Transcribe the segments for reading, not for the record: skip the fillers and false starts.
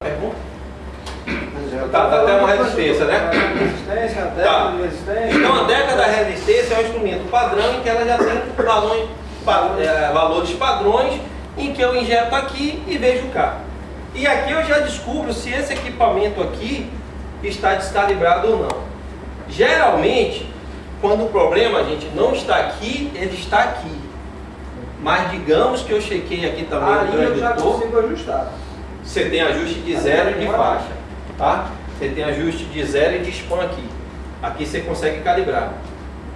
Pergunta? Tá até uma resistência, né? Resistência, a década Tá. de resistência. Então a década da resistência é um instrumento padrão em que ela já tem valores padrões em que eu injeto aqui e vejo cá. E aqui eu já descubro se esse equipamento aqui está descalibrado ou não. Geralmente, quando o problema, gente, não está aqui, ele está aqui. Mas digamos que eu chequei aqui também Ali o eu já transdutor. consigo ajustar. Você tem ajuste de zero e de faixa, tá? Você tem ajuste de zero e de span aqui. Aqui você consegue calibrar.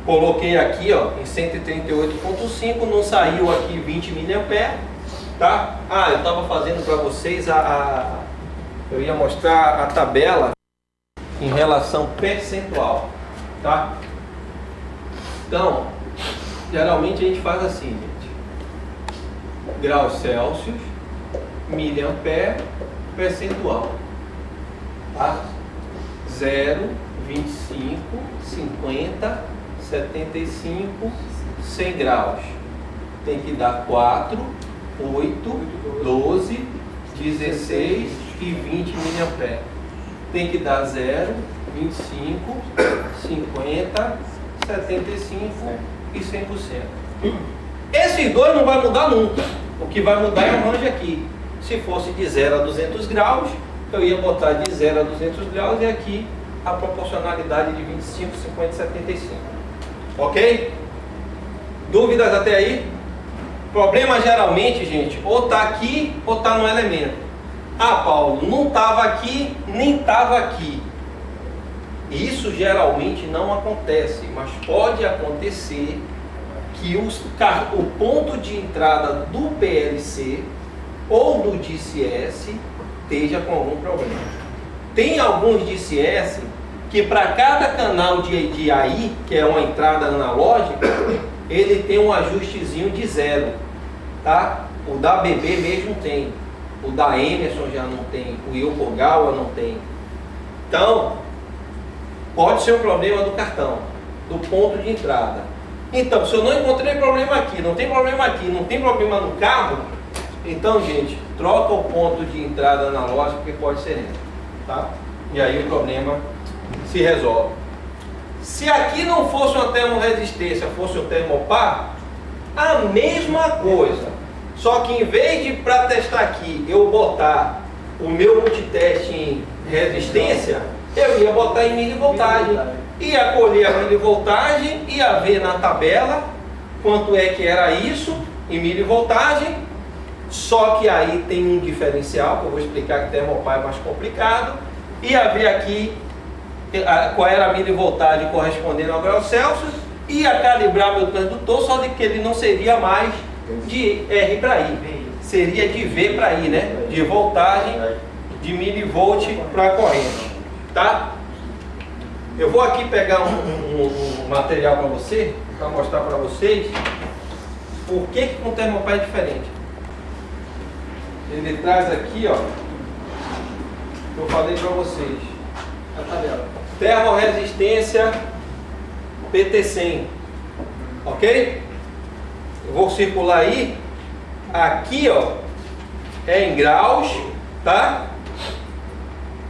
Coloquei aqui, ó, em 138.5, não saiu aqui 20 mA, tá? Ah, eu estava fazendo para vocês eu ia mostrar a tabela em relação percentual, tá? Então, geralmente a gente faz assim, gente. Graus Celsius, miliampere, percentual, tá? 0, 25, 50, 75, 100 graus. Tem que dar 4, 8, 12, 16 e 20 miliampere. Tem que dar 0, 25, 50, 75 e 100%. Esses dois não vai mudar nunca. O que vai mudar é o range aqui. Se fosse de 0 a 200 graus, eu ia botar de 0 a 200 graus e aqui a proporcionalidade de 25, 50 e 75. Ok? Dúvidas até aí? Problema geralmente, gente, ou está aqui ou está no elemento. Ah, Paulo, não estava aqui, nem estava aqui. Isso geralmente não acontece, mas pode acontecer que o ponto de entrada do PLC ou do DCS esteja com algum problema. Tem alguns DCS que para cada canal de AI, que é uma entrada analógica, ele tem um ajustezinho de zero, tá? O da BB mesmo tem, o da Emerson já não tem, o Yokogawa não tem. Então, pode ser um problema do cartão, do ponto de entrada. Então, se eu não encontrei problema aqui, não tem problema aqui, não tem problema no carro, então, gente, troca o ponto de entrada analógico que pode ser esse, tá? E aí o problema se resolve. Se aqui não fosse uma termorresistência, fosse um termopar, a mesma coisa. Só que em vez de para testar aqui eu botar o meu multiteste em resistência, eu ia botar em milivoltagem. Ia colher a milivoltagem, ia ver na tabela quanto é que era isso em milivoltagem. Só que aí tem um diferencial, que eu vou explicar que termopar é mais complicado. Ia ver aqui qual era a milivoltagem correspondendo ao grau Celsius. Ia calibrar meu transdutor, só de que ele não seria mais de R para I. Seria de V para I, né? De voltagem, de milivolt para corrente. Tá? Eu vou aqui pegar um material para você, para mostrar para vocês por que com o termopar é diferente. Ele traz aqui, ó, eu falei para vocês, a tabela. Termorresistência PT100, ok? Eu vou circular aí, aqui, ó, é em graus, tá?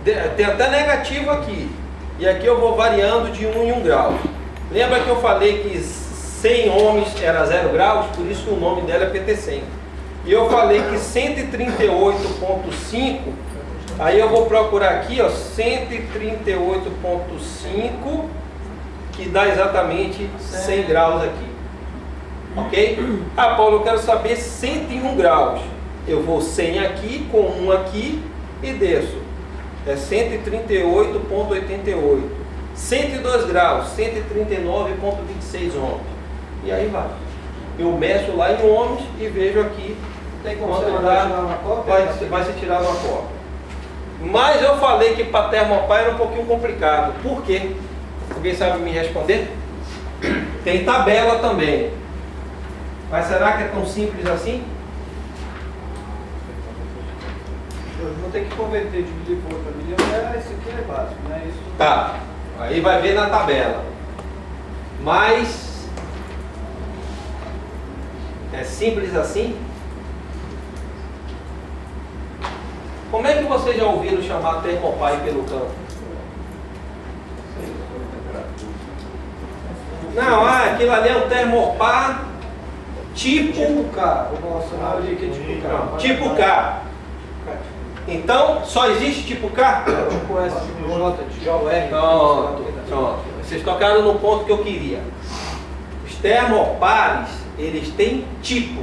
Tem até negativo aqui. E aqui eu vou variando de 1 em 1 grau. Lembra que eu falei que 100 ohms era 0 graus? Por isso que o nome dela é PT100. E eu falei que 138.5, aí eu vou procurar aqui, ó, 138.5, que dá exatamente 100 graus aqui. Ok? Ah, Paulo, eu quero saber 101 graus. Eu vou 100 aqui, com 1 aqui e desço. É 138.88. 102 graus, 139.26 ohms. E aí vai. Eu meço lá em ohms e vejo aqui quanto dá, vai se tirar uma cópia. Mas eu falei que para termopar era um pouquinho complicado. Por quê? Alguém sabe me responder? Tem tabela também. Mas será que é tão simples assim? Eu vou ter que converter de milivolt para miliampere, esse aqui é básico, né? Isso Tá, aí vai ver na tabela. Mas é simples assim? Como é que vocês já ouviram chamar termopar pelo campo? Não, aquilo ali é um termopar tipo K, o nosso ali que é tipo K. Tipo K. Então, só existe tipo K? Tipo S, tipo J, tipo R. Pronto. Vocês tocaram no ponto que eu queria. Os termopares, eles têm tipo.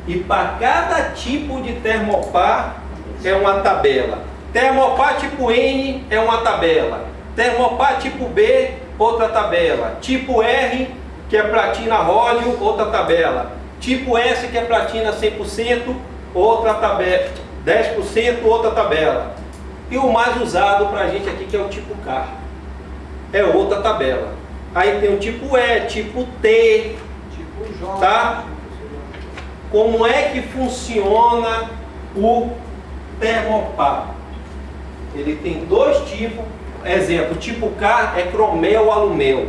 E para cada tipo de termopar é uma tabela. Termopar tipo N é uma tabela. Termopar tipo B, outra tabela. Tipo R, que é platina róleo, outra tabela. Tipo S, que é platina 100%, outra tabela. 10%, outra tabela. E o mais usado para a gente aqui, que é o tipo K, é outra tabela. Aí tem o tipo E, tipo T, Tipo J. tá? Como é que funciona o termopar? Ele tem dois tipos. Exemplo, tipo K é cromel alumel.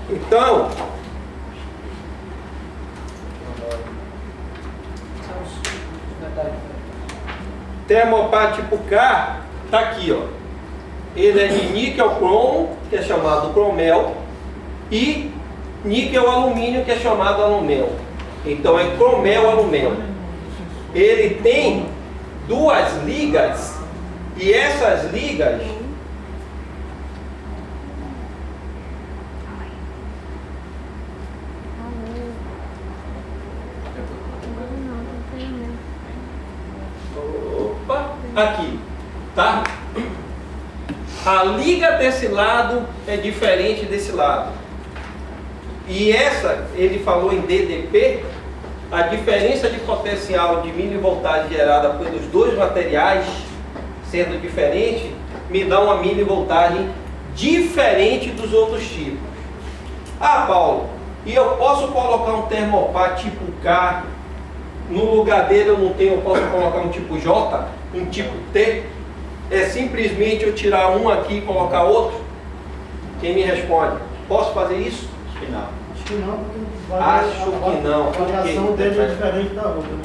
Então, São os metais. termopar tipo K está aqui, ó. Ele é de níquel cromo, que é chamado cromel, e níquel alumínio, que é chamado alumel. Então é cromel alumel. Ele tem duas ligas, e essas ligas aqui, tá? A liga desse lado é diferente desse lado. E essa, ele falou em DDP, a diferença de potencial de milivoltagem gerada pelos dois materiais sendo diferente, me dá uma milivoltagem diferente dos outros tipos. Ah, Paulo, e eu posso colocar um termopar tipo K, no lugar dele eu não tenho, eu posso colocar um tipo J, um tipo T? É simplesmente eu tirar um aqui e colocar outro? Quem me responde? Posso fazer isso? Acho que não. Acho que não, porque Acho que não. a variação Por quê? dele é diferente da outra, né?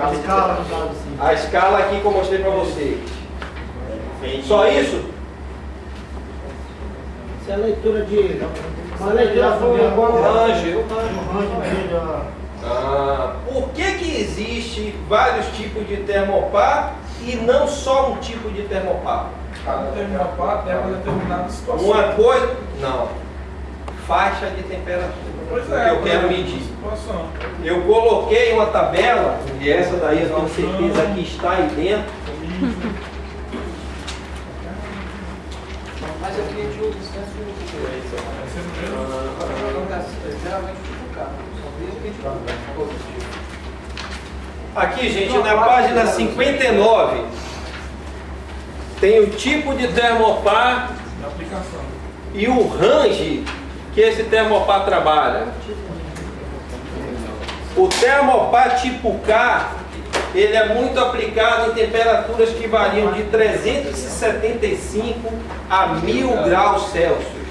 A escala, no caso, assim. A escala aqui que eu mostrei para vocês. Só isso? Isso é a leitura de... Uma leitura foi O range, dele, Por que existe vários tipos de termopar e não só um tipo de termopar? Cada termopar tem uma determinada situação. Uma coisa... Não. Faixa de temperatura. Pois que é, eu quero medir. situação. Eu coloquei uma tabela, e essa daí eu tenho certeza que está aí dentro. Mas aqui a gente usa distância geralmente tipo K. Só vejo que a gente usa todos os tipos. Aqui, gente, na página 59, tem o tipo de termopar Da aplicação. e o range que esse termopar trabalha. O termopar tipo K, ele é muito aplicado em temperaturas que variam de 375 a 1000 graus Celsius,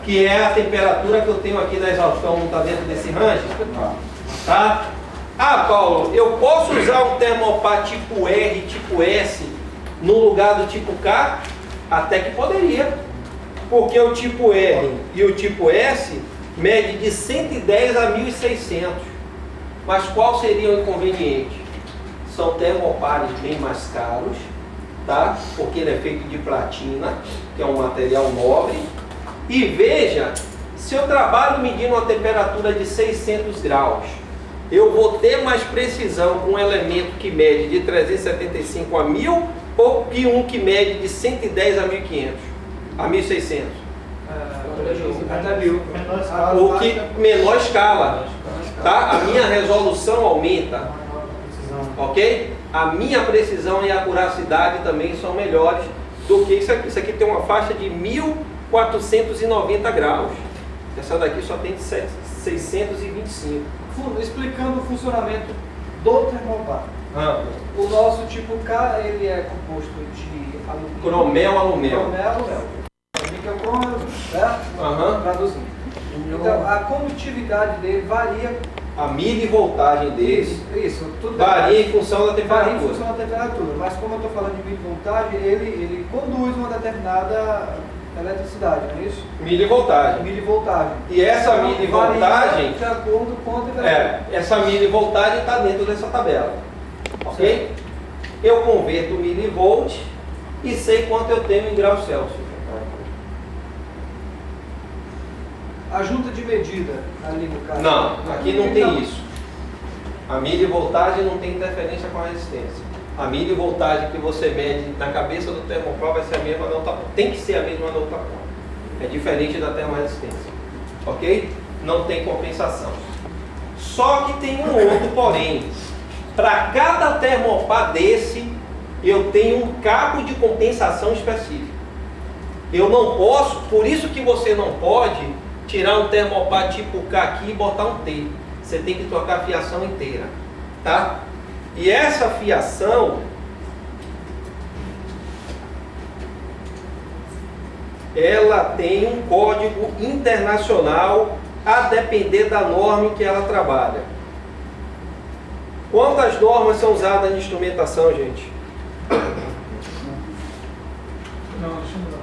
que é a temperatura que eu tenho aqui na exaustão, não está dentro desse range? Tá? Ah, Paulo, eu posso usar um termopar tipo R, tipo S, no lugar do tipo K? Até que poderia. Porque o tipo R e o tipo S mede de 110 a 1600. Mas qual seria o inconveniente? São termopares bem mais caros, tá? Porque ele é feito de platina, que é um material nobre. E veja, se eu trabalho medindo uma temperatura de 600 graus, eu vou ter mais precisão com um elemento que mede de 375 a 1000 ou que um que mede de 110 a 1500, a 1600? Até 1000. menor escala. O que menor escala, tá? A minha resolução aumenta, Precisão. ok? A minha precisão e acuracidade também são melhores do que isso aqui. Isso aqui tem uma faixa de 1490 graus. Essa daqui só tem 625. Explicando o funcionamento do termopar. O nosso tipo K, ele é composto de alumínio. cromel alumel. Cromel, alumel. Níquel cromo, certo? Aham. Traduzindo. Então, a condutividade dele varia A milivoltagem dele Isso, tudo varia em função da varia em temperatura. função da temperatura, mas como eu estou falando de milivoltagem, ele conduz uma determinada eletricidade, não é isso? Milivoltagem. Milivoltagem. E essa Então, milivoltagem, varia de acordo com a temperatura. essa milivoltagem está dentro dessa tabela. Ok? Eu converto milivolt e sei quanto eu tenho em graus Celsius. A junta de medida ali no caso. Não, aqui não Então, tem isso. A milivoltagem não tem interferência com a resistência. A milivoltagem que você mede na cabeça do termopar vai ser a mesma na outra ponta. Tem que ser a mesma na outra ponta. É diferente da termorresistência. Ok? Não tem compensação. Só que tem um outro porém. Para cada termopar desse, eu tenho um cabo de compensação específico. Eu não posso, por isso que você não pode tirar um termopar tipo K aqui e botar um T. Você tem que trocar a fiação inteira, tá? E essa fiação, ela tem um código internacional a depender da norma em que ela trabalha. Quantas normas são usadas na instrumentação, gente? Não, deixa eu mudar.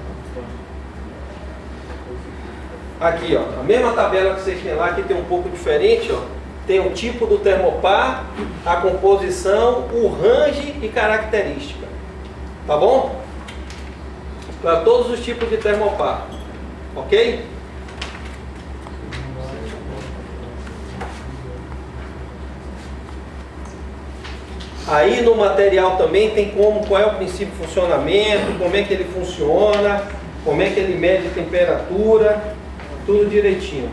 Aqui, ó, a mesma tabela que vocês têm lá, aqui tem um pouco diferente, ó. Tem o tipo do termopar, a composição, o range e característica. Tá bom? Para todos os tipos de termopar. Ok? Aí no material também tem qual é o princípio de funcionamento, como é que ele funciona, como é que ele mede temperatura, tudo direitinho.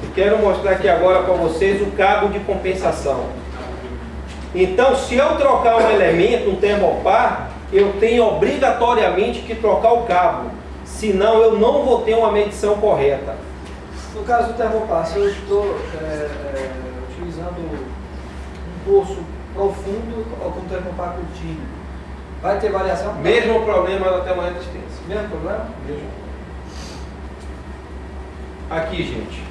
Eu quero mostrar aqui agora para vocês o cabo de compensação. Então, se eu trocar um elemento, um termopar, eu tenho obrigatoriamente que trocar o cabo, senão eu não vou ter uma medição correta. No caso do termopar, se eu estou utilizando um poço profundo ou com termopar curtinho, vai ter variação? Mesmo problema da termorresistência. Mesmo problema? Aqui, gente.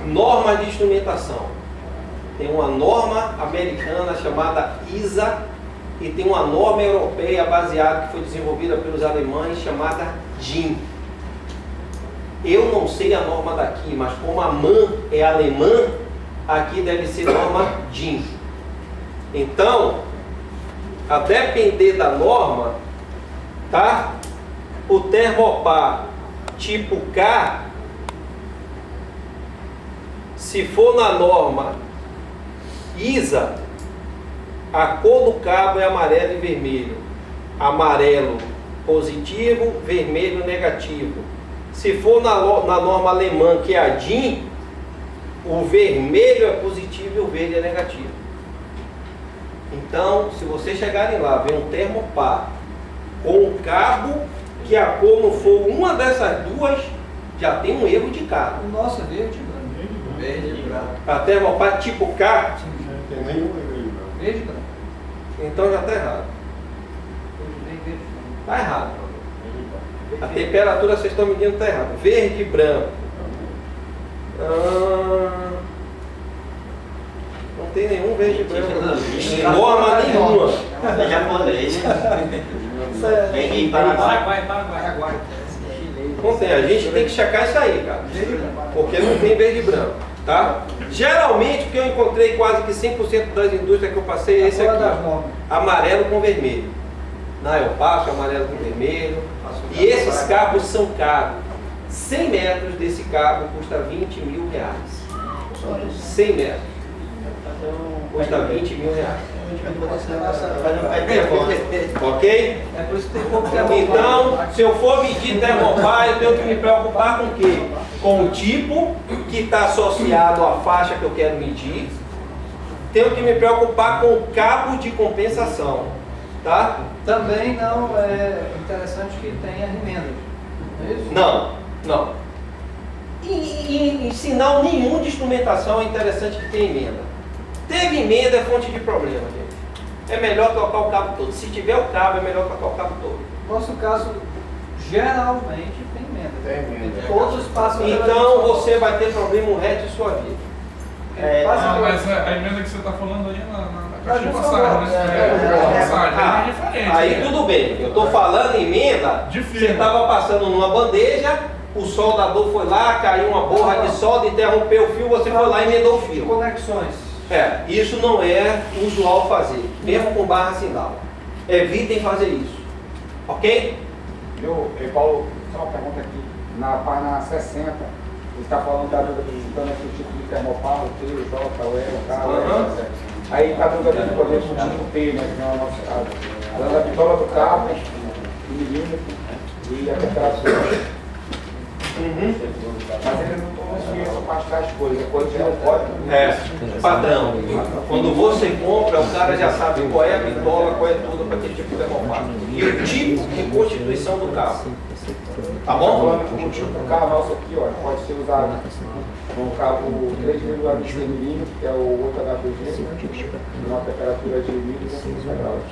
Norma de instrumentação. Tem uma norma americana chamada ISA e tem uma norma europeia baseada que foi desenvolvida pelos alemães chamada DIN. Eu não sei a norma daqui, mas como a MAN é alemã, aqui deve ser norma DIN. Então, a depender da norma, tá? O termopar tipo K, se for na norma ISA, a cor do cabo é amarelo e vermelho. Amarelo positivo, vermelho negativo. Se for na norma alemã, que é a DIN, o vermelho é positivo e o verde é negativo. Então, se vocês chegarem lá, ver um termopar com um cabo que a cor não for uma dessas duas, já tem um erro de cabo. Nossa, verde, branco. Verde e branco. A termopar tipo K, Tem nenhum vermelho branco. Verde, branco. então já está errado. Verde, verde. Está errado. A temperatura vocês estão medindo está errado. Verde e branco. Não tem nenhum verde e branco. Norma nenhuma. É japonês. Vem em Paraguai. Paraguai. Não tem. A gente tem que checar isso aí, cara. Verde e branco. Porque não tem verde e branco. Tá? Geralmente o que eu encontrei quase que 100% das indústrias que eu passei é esse Fora aqui. das Ó. normas. Amarelo com vermelho. Na eu passo amarelo com vermelho. E esses cabos são caros. 100 metros desse cabo custa 20 mil reais. 100 metros. Custa 20 mil reais. Ok? É por isso que tem pouco termopar. Então, se eu for medir termopar, eu tenho que me preocupar com o quê? Com o tipo que está associado à faixa que eu quero medir. Tenho que me preocupar com o cabo de compensação. Tá? Também não é interessante que tenha remendas. Não é isso? Não, não. Em sinal nenhum de instrumentação é interessante que tenha emenda. Teve emenda é fonte de problema, gente. É melhor trocar o cabo todo. Se tiver o cabo, é melhor trocar o cabo todo. No nosso caso, geralmente tem emenda. Tem emenda. Todos passa pela Então gente. você vai ter problema o resto de sua vida. Passa pela- Mas a emenda que você está falando aí é na caixa de Mas não passagem, são né? Passagem Ah, é diferente. aí né? tudo bem, eu estou falando em emenda, De você firma. estava passando numa bandeja, o soldador foi lá, caiu uma borra de solda, interrompeu o fio, você foi lá e emendou o de fio. conexões. Isso não é usual fazer, mesmo com barra sinal. Evitem fazer isso, ok? Paulo, só uma pergunta aqui. Na página 60, ele está falando da dúvida do tipo de termopar, o T, o J, o E, o K, o Uhum. E, etc. Aí está dúvida dele, por exemplo, o tipo T, né, que não é o nosso caso. Ela é da bitola do carro, o milímetro e a temperatura. Mas ele não conseguiu essa parte das coisas, a coisa que não pode. Padrão. Quando você compra, o cara já sabe qual é a bitola, qual é tudo para aquele tipo de termopar. E o tipo de constituição do carro. Tá bom? Falando o tipo do carro nosso aqui, ó, pode ser usado com o cabo 3,26 milímetros, que é o 8HPG, numa temperatura de 1.250 graus.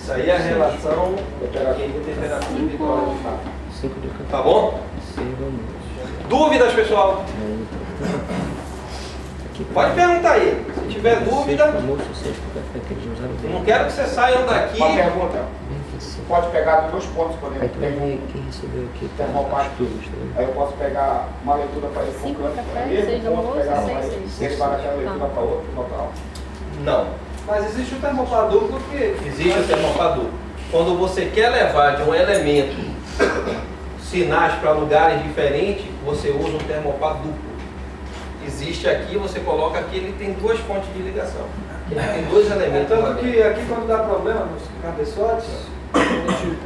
Isso aí é a relação entre temperatura e bitola de fato. Tá bom? Dúvidas, pessoal? Pode perguntar aí. Se tiver dúvida, eu não quero que vocês saiam daqui. Uma pergunta. Pode pegar de 2 pontos, por exemplo. Tem quem recebeu aqui termopar. Aí eu posso pegar uma leitura para esse Cinco canto, cafés, mesmo 6 ponto, almoço, pegar 6, uma 6. derivar daquela leitura para outro local. Não. Mas existe o termopar duplo que... Existe o termopar duplo. Quando você quer levar de um elemento sinais para lugares diferentes, você usa um termopar duplo. Existe aqui, você coloca aqui, ele tem 2 fontes de ligação. Ele tem 2 elementos. lá Tanto dentro. que aqui quando dá problema nos cabeçotes, quando a gente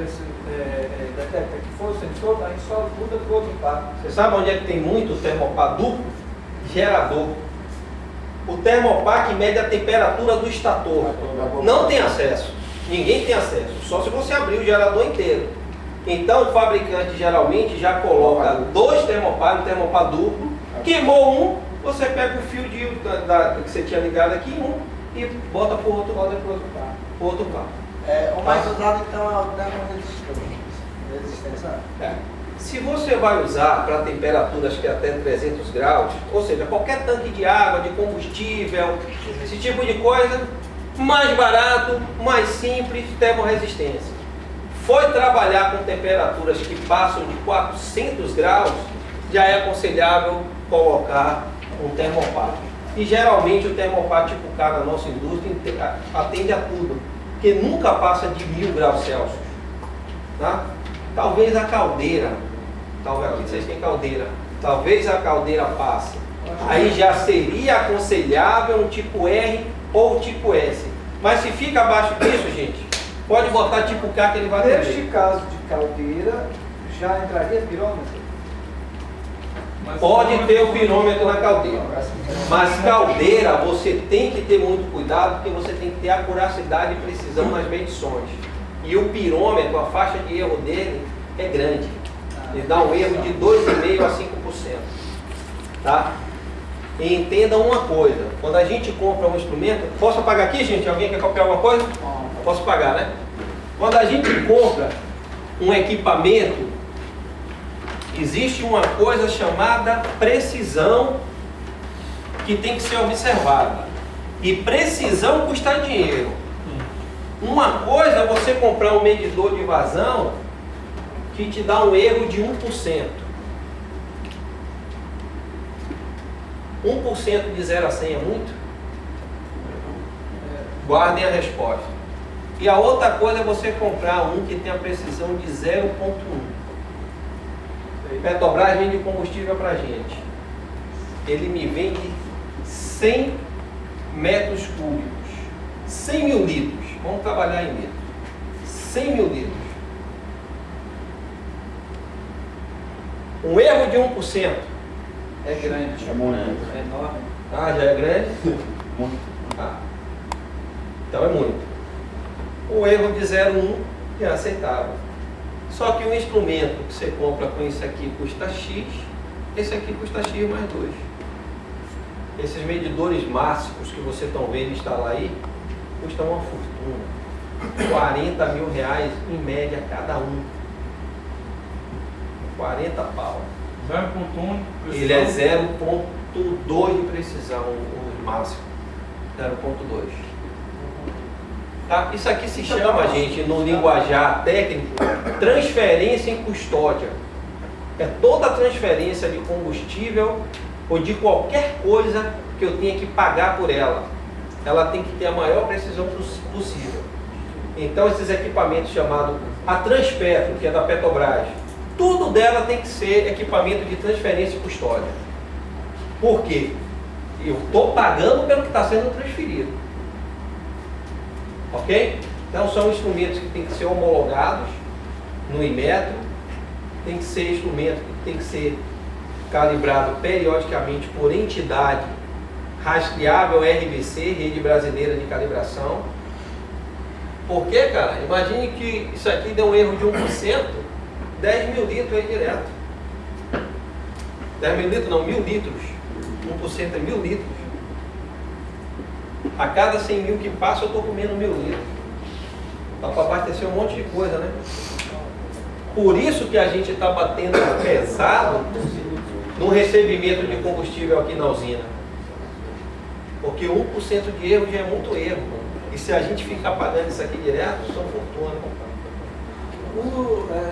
detecta que foi o sensor, a gente só muda para o outro par. Você sabe onde é que tem muito termopar duplo? Gerador. O termopar que mede a temperatura do estator. Não tem acesso. Ninguém tem acesso. Só se você abrir o gerador inteiro. Então o fabricante geralmente já coloca 2 termopar, um termopar duplo. Queimou um, você pega o fio que você tinha ligado aqui em um e bota para o outro par. O mais usado então é o resistência. Se você vai usar para temperaturas que até 300 graus, ou seja, qualquer tanque de água, de combustível, esse tipo de coisa, mais barato, mais simples, termorresistência. Foi trabalhar com temperaturas que passam de 400 graus, já é aconselhável colocar um termopar. E geralmente o termopar tipo K na nossa indústria atende a tudo, porque nunca passa de 1000 graus Celsius. Tá? Talvez a caldeira, talvez aqui vocês têm caldeira, talvez a caldeira passe. Aí já seria aconselhável um tipo R ou tipo S. Mas se fica abaixo disso, gente, pode botar tipo K que ele vai Neste atender. caso de caldeira, já entraria pirômetro? Pode ter o pirômetro na caldeira. Mas caldeira você tem que ter muito cuidado, porque você tem que ter acuracidade e precisão nas medições. E o pirômetro, a faixa de erro dele é grande. Ele dá um erro de 2,5% a 5%. Tá? E entendam uma coisa, quando a gente compra um instrumento, posso apagar aqui, gente? Alguém quer copiar alguma coisa? Posso pagar, né? Quando a gente compra um equipamento, existe uma coisa chamada precisão que tem que ser observada. E precisão custa dinheiro. Uma coisa é você comprar um medidor de vazão que te dá um erro de 1%. 1% de 0 a 100 é muito? Guardem a resposta. E a outra coisa é você comprar um que tem a precisão de 0,1. Petrobras vende combustível para a gente. Ele me vende 100 metros cúbicos. 100 mil litros. Vamos trabalhar em litros. 100 mil litros. Um erro de 1%. É grande. É muito. É enorme. Ah, já é grande? Muito. Ah. Então é muito. O erro de 0,1 é aceitável. Só que o instrumento que você compra com isso aqui custa X, esse aqui custa X mais 2. Esses medidores máximos que vocês estão vendo instalar aí, custam uma fortuna. 40 mil reais em média cada um. 40 pau. 0.1. Ele é 0.2 de precisão, o máximo. 0.2. Tá? Isso aqui se chama, gente, no linguajar técnico, transferência em custódia. É toda transferência de combustível ou de qualquer coisa que eu tenha que pagar por ela. Ela tem que ter a maior precisão possível. Então esses equipamentos chamados a Transpetro, que é da Petrobras, tudo dela tem que ser equipamento de transferência e custódia. Por quê? Eu estou pagando pelo que está sendo transferido. Ok? Então são instrumentos que têm que ser homologados no Inmetro, tem que ser instrumento que tem que ser calibrado periodicamente por entidade rastreável RBC, Rede Brasileira de Calibração. Por quê, cara? Imagine que isso aqui deu um erro de 1%, 10 mil litros aí direto. 10 mil litros não, 1000 litros. 1% é 1000 litros. A cada 100 mil que passa eu estou comendo 1000 litros. Dá para abastecer um monte de coisa, né? Por isso que a gente está batendo pesado no recebimento de combustível aqui na usina. Porque 1% de erro já é muito erro. E se a gente ficar pagando isso aqui direto, são fortuna.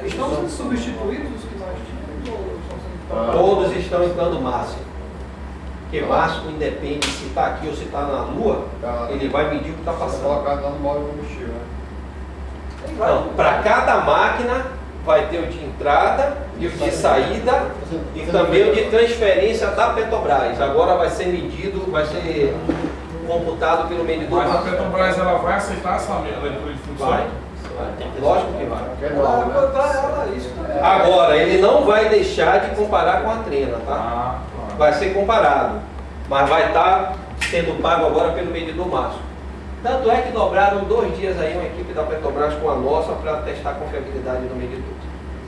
Estão sendo substituídos os que nós tínhamos? Ou estão sendo... Todos estão entrando máximo. Porque máximo independe se está aqui ou se está na lua, ele vai medir o que está passando. Colocar no modo de combustível, né? Então, para cada máquina vai ter o de entrada e o de saída e também o de transferência da Petrobras. Agora vai ser medido, vai ser computado pelo medidor. Mas a Petrobras ela vai aceitar essa leitura de função? Vai. Lógico que vai. Agora, Agora, ele não vai deixar de comparar com a trena, tá? Ah, Vai ser comparado, mas vai estar sendo pago agora pelo medidor máximo. Tanto é que dobraram 2 dias aí uma equipe da Petrobras com a nossa para testar a confiabilidade do medidor.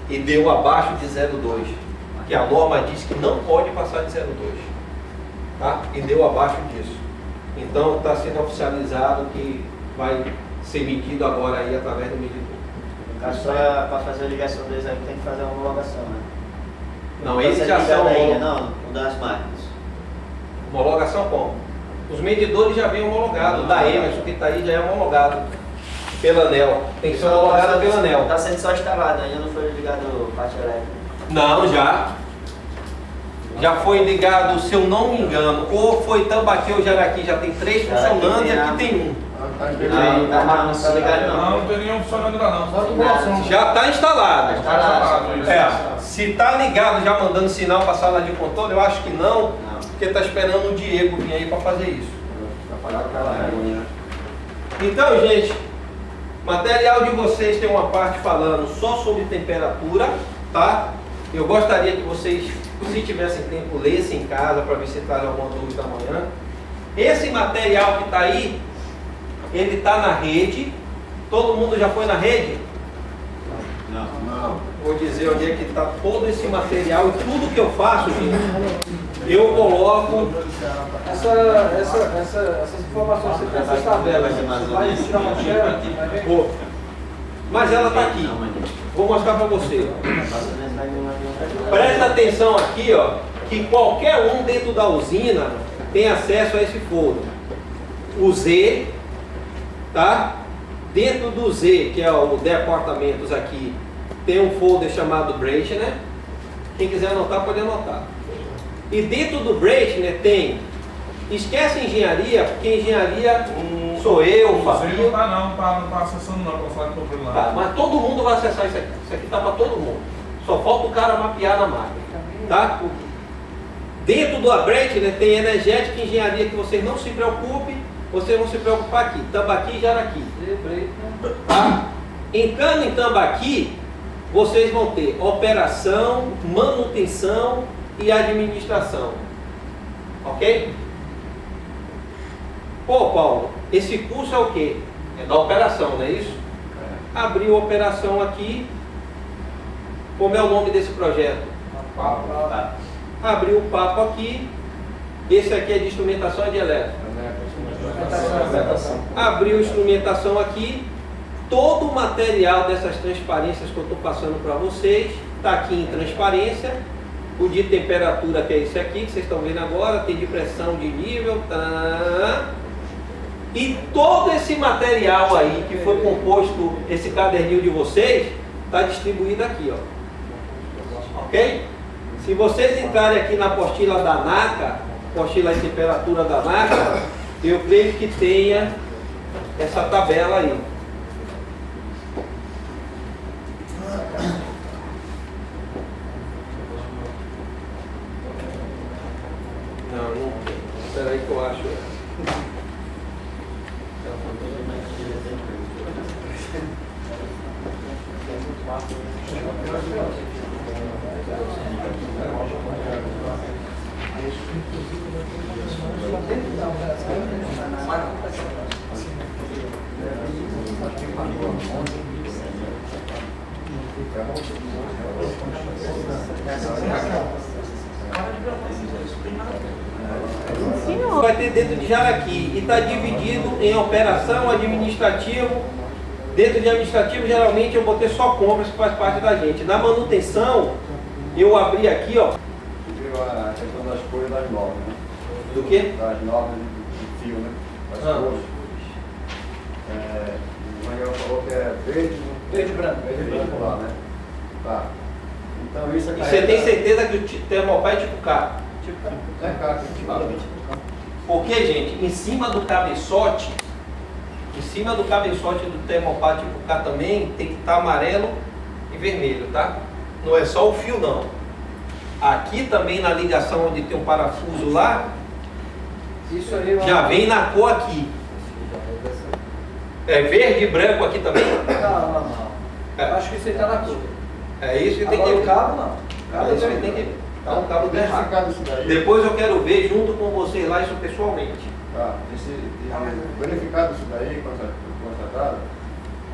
E deu abaixo de 0,2, que a norma diz que não pode passar de 0,2. Tá? E deu abaixo disso. Então está sendo oficializado que vai ser medido agora aí através do medidor. No caso, só para fazer a ligação deles aí tem que fazer uma homologação, né? Não, eles já são ainda, não, o das máquinas. homologação como? Os medidores já vêm homologados, da Emerson que está aí já é homologado pela ANEL. Tem que ser homologado pela ANEL. Está sendo só instalado, ainda não foi ligado parte elétrica. Não, já. Já foi ligado, se eu não me engano, ou foi Tambaqui ou Jaraqui, já tem 3 funcionando e aqui tem 1. Não está ligado não. não tem nenhum funcionando ainda não. Já está instalado. Está instalado. Se está ligado já mandando sinal para a sala de controle, eu acho que não, porque está esperando o Diego vir aí para fazer isso. Então, gente, material de vocês tem uma parte falando só sobre temperatura, tá? Eu gostaria que vocês, se tivessem tempo, lessem em casa para ver se traz alguma dúvida amanhã. Esse material que está aí, ele está na rede. Todo mundo já foi na rede? Não. Vou dizer onde é que está todo esse material e tudo que eu faço, gente, eu coloco. Essas informações que você tem nessas tabelas, você vai tirar uma xerox, Vou. Mas ela está aqui. Vou mostrar para você. Presta atenção aqui, ó, que qualquer um dentro da usina tem acesso a esse folder. O Z, tá? Dentro do Z, que é o departamentos aqui, tem um folder chamado Brechner. Quem quiser anotar, pode anotar. E dentro do Brechner tem, esquece engenharia, porque engenharia sou eu, Você Fabinho. não tá acessando não, para falar que eu tô lá. Tá, mas todo mundo vai acessar isso aqui. Isso aqui está para todo mundo. Só falta o cara mapear na máquina. Tá? Dentro do Brechner tem energética e engenharia que vocês não se preocupem. Vocês vão se preocupar aqui. Tambaqui e Jaraqui. Tá? Entrando em Tambaqui, vocês vão ter operação, manutenção e administração. Ok? Pô, Paulo, esse curso é o quê? É da operação, não é isso? Abriu a operação aqui. Como é o nome desse projeto? Abriu o papo aqui. Esse aqui é de instrumentação e de elétrica. Abriu instrumentação aqui. Todo o material dessas transparências que eu estou passando para vocês está aqui em transparência, o de temperatura que é esse aqui, que vocês estão vendo agora, tem de pressão, de nível, e todo esse material aí que foi composto, esse caderninho de vocês, está distribuído aqui, ó. Ok? Se vocês entrarem aqui na apostila da NACA, apostila de temperatura da NACA, eu creio que tenha essa tabela aí. Não tem. Espera aí que eu acho. Vai ter dentro de Jaraqui e está dividido em operação, administrativo. Dentro de administrativo, geralmente eu botei só compras, que faz parte da gente. Na manutenção, eu abri aqui, ó. Viu a questão das cores das novas, né? Do quê? Das novas de fio, né? Das cores. O Manuel falou que é verde e branco. Verde e branco lá, né? Tá. Então isso aqui. E você tem certeza que o termopar é tipo K? É cá, Porque, gente, em cima do cabeçote do termopar tipo K também tem que estar amarelo e vermelho, tá? Não é só o fio, não. Aqui também na ligação onde tem um parafuso lá, Isso aí já vem na cor aqui. É verde e branco aqui também? Não. É. Acho que isso aí está na cor. É isso que tem que Agora ver. o cabo não. É isso que tem que ver. Tá um cabo errado. verificado isso daí. Depois eu quero ver junto com vocês lá isso pessoalmente. Tá. Verificado isso daí, constatado,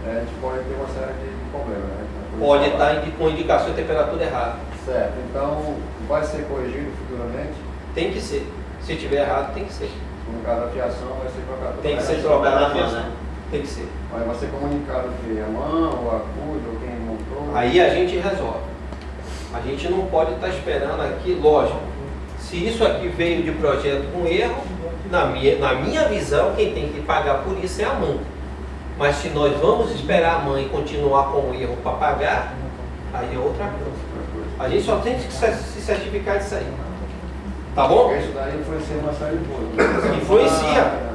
a gente pode ter uma série de problemas, né? Pode estar com indicação de temperatura errada. Certo. Então, vai ser corrigido futuramente. Tem que ser. Se tiver errado, tem que ser. No caso da fiação, vai ser trocado. Tem que ser trocado trocado na na mão, fiação. né? Tem que ser. Mas vai ser comunicado que a mão, ou a CUD, ou quem montou. Aí a gente resolve. A gente não pode estar esperando aqui, lógico. Se isso aqui veio de projeto com erro, na minha visão, quem tem que pagar por isso é a mãe. Mas se nós vamos esperar a mãe continuar com o erro para pagar, aí é outra coisa. A gente só tem que se certificar disso aí. Tá bom? Porque isso daí influencia uma série de coisas.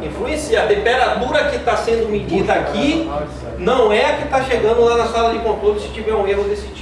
Influencia. A temperatura que está sendo medida aqui não é a que está chegando lá na sala de controle se tiver um erro desse tipo.